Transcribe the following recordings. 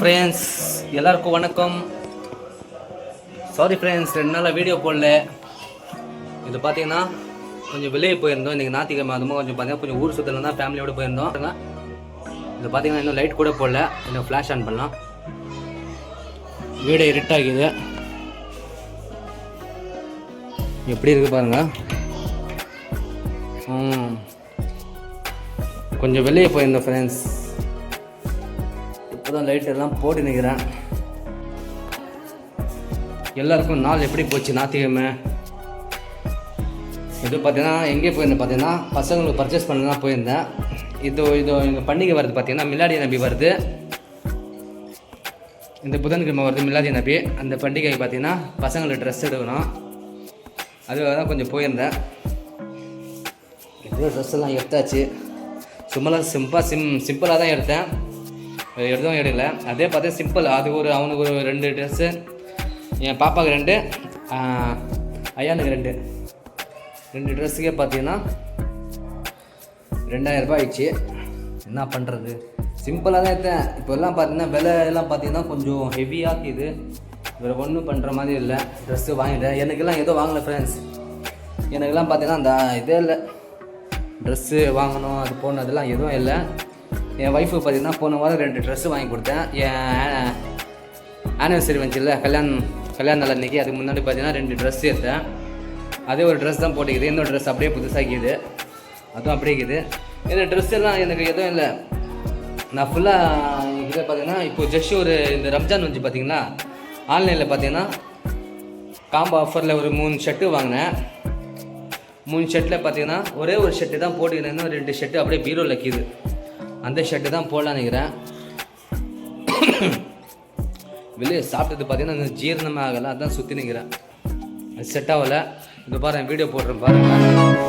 Friends, எல்லாருக்கும் வணக்கம். Sorry friends, 2 நாளாக வீடியோ போடல. இது பார்த்தீங்கன்னா கொஞ்சம் வெளியே போயிருந்தோம். இன்றைக்கி ஞாயிற்றுக்கிழமை, அதுவும் கொஞ்சம் பார்த்தீங்கன்னா கொஞ்சம் ஊர் சுற்றலாம் தான் ஃபேமிலியோடு போயிருந்தோம். இது பார்த்தீங்கன்னா இன்னும் லைட் கூட போடல, இன்னும் ஃப்ளாஷ் ஆன் பண்ணலாம். வீடு இருட்டாகுது, எப்படி இருக்குது பாருங்கள். கொஞ்சம் வெளியே போயிருந்தோம் ஃப்ரெண்ட்ஸ். இப்போ தான் லைட் எல்லாம் போட்டு நிற்கிறேன். எல்லாருக்கும் நாள் எப்படி போச்சு ஞாயிற்றுக்கிழமை? இது பார்த்தீங்கன்னா எங்கே போயிருந்தேன் பார்த்தீங்கன்னா பசங்களுக்கு பர்ச்சேஸ் பண்ண தான் போயிருந்தேன். இது எங்கள் பண்டிகை வருது பார்த்தீங்கன்னா மிலாடி நபி வருது. இந்த புதன்கிழமை வருது மிலாடி நபி. அந்த பண்டிகைக்கு பார்த்தீங்கன்னா பசங்களுக்கு ட்ரெஸ் எடுக்கணும், அதுக்காக தான் கொஞ்சம் போயிருந்தேன். இதே ட்ரெஸ் எல்லாம் எடுத்தாச்சு. சிம்பிளாக தான் எடுத்தேன், எதுவும் எடுக்கல. அதே பார்த்தா சிம்பிள். அது அவனுக்கு ஒரு 2 ட்ரெஸ்ஸு, என் பாப்பாவுக்கு 2, ஐயானுக்கு 2 ட்ரெஸ்ஸுக்கே பார்த்தீங்கன்னா 2000 ரூபாய் ஆயிடுச்சு. என்ன பண்ணுறது, சிம்பிளாக தான் எடுத்தேன். இப்போ எல்லாம் பார்த்தீங்கன்னா விலை எல்லாம் பார்த்தீங்கன்னா கொஞ்சம் ஹெவியாக இது. வேறு ஒன்றும் பண்ணுற மாதிரி இல்லை. ட்ரெஸ்ஸு வாங்கிட்டேன். எனக்கெல்லாம் எதுவும் வாங்கலை ஃப்ரெண்ட்ஸ். எனக்கெல்லாம் பார்த்தீங்கன்னா அந்த இதே இல்லை, ட்ரெஸ்ஸு வாங்கணும் அது போகணும் அதெல்லாம் எதுவும் இல்லை. என் ஒய்ஃபுக்கு பார்த்தீங்கன்னா போன வாரம் 2 ட்ரெஸ்ஸு வாங்கி கொடுத்தேன். என் ஆனிவர்சரி வந்துச்சுல்ல, கல்யாண நாள் அன்றைக்கி, அதுக்கு முன்னாடி பார்த்தீங்கன்னா 2 ட்ரெஸ்ஸு எடுத்தேன். அதே ஒரு ட்ரெஸ் தான் போட்டுக்குது. இன்னொரு ட்ரெஸ் அப்படியே புதுசாகிக்குது, அதுவும் அப்படியே இருக்குது. இந்த ட்ரெஸ் எல்லாம் எனக்கு எதுவும் இல்லை. நான் ஃபுல்லாக இதில் பார்த்தீங்கன்னா இப்போ ஜஸ்ட் இந்த ரம்ஜான் வந்து பார்த்தீங்கன்னா ஆன்லைனில் பார்த்தீங்கன்னா காம்போ ஆஃபரில் ஒரு 3 ஷர்ட்டு வாங்கினேன். 3 ஷர்ட்டில் பார்த்தீங்கன்னா ஒரே ஒரு ஷர்ட்டு தான் போட்டுக்கிறேன். இன்னும் 2 ஷர்ட்டு அப்படியே பீரோவில் வைக்கிது. அந்த ஷர்ட்டு தான் போடலான்னு நினைக்கிறேன். வெளியே சாப்பிட்டது பார்த்தீங்கன்னா ஜீரணமாக ஆகலை, அதுதான் சுற்றி நிற்கிறேன். அது செட் ஆகலை. இது பாருங்கள், வீடியோ போடுறேன் பாருங்கள்.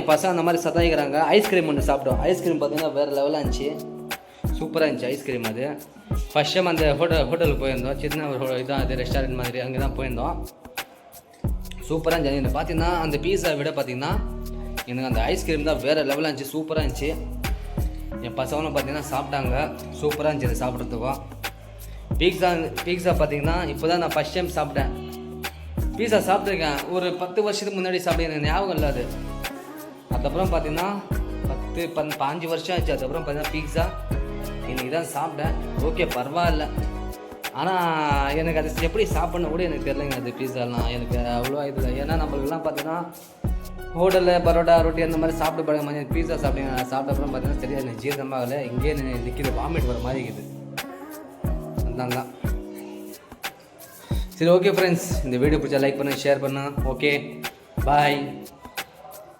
என் பசங்க அந்த மாதிரி சதாயிக்கிறாங்க. ஐஸ்கிரீம் ஒன்று சாப்பிட்டோம். ஐஸ்கிரீம் பார்த்தீங்கன்னா வேறு லெவலாக இருந்துச்சு, சூப்பராக இருந்துச்சு ஐஸ்கிரீம். அது ஃபஸ்ட் டைம் அந்த ஹோட்டலுக்கு போயிருந்தோம், சின்ன ஒரு இதான் அது ரெஸ்டாரண்ட் மாதிரி, அங்கே தான் போயிருந்தோம். சூப்பராக இருந்துச்சு. எனக்கு பார்த்தீங்கன்னா அந்த பீஸா விட பார்த்தீங்கன்னா எனக்கு அந்த ஐஸ்கிரீம் தான் வேறு லெவலாக இருந்துச்சு, சூப்பராக இருந்துச்சு. என் பசங்களும் பார்த்தீங்கன்னா சாப்பிட்டாங்க, சூப்பராக இருந்துச்சு அது சாப்பிட்றதுக்கும். பீஸா பார்த்தீங்கன்னா இப்போ தான் நான் ஃபஸ்ட் டைம் சாப்பிட்டேன். பீஸா சாப்பிட்ருக்கேன் ஒரு 10 வருஷத்துக்கு முன்னாடி சாப்பிட்டேன், எனக்கு ஞாபகம் இல்லை அது. அதுக்கப்புறம் பார்த்தீங்கன்னா 5 வருஷம் ஆச்சு. அதுக்கப்புறம் பார்த்தீங்கன்னா பீஸா இன்றைக்கி தான் சாப்பிட்டேன். ஓகே பரவாயில்ல, ஆனால் எனக்கு அது எப்படி சாப்பிட்ணும் கூட எனக்கு தெரியலைங்க. அது பீஸாலாம் எனக்கு அவ்வளோவா இது இல்லை. ஏன்னா நம்மளுக்கெல்லாம் பார்த்தீங்கன்னா ஹோட்டலில் பரோட்டா ரொட்டி அந்த மாதிரி சாப்பிட்டு பழக மாதிரி பீஸா சாப்பிட்டேன். சாப்பிட்ட அப்புறம் பார்த்தீங்கன்னா சரியாக எனக்கு ஜீரணமாகலை, இங்கேயே நிற்கிது, வாமிட் வர மாதிரி இருக்குது. அதுதான். சரி ஓகே ஃப்ரெண்ட்ஸ், இந்த வீடியோ பிடிச்சா லைக் பண்ண, ஷேர் பண்ண. Okay bye.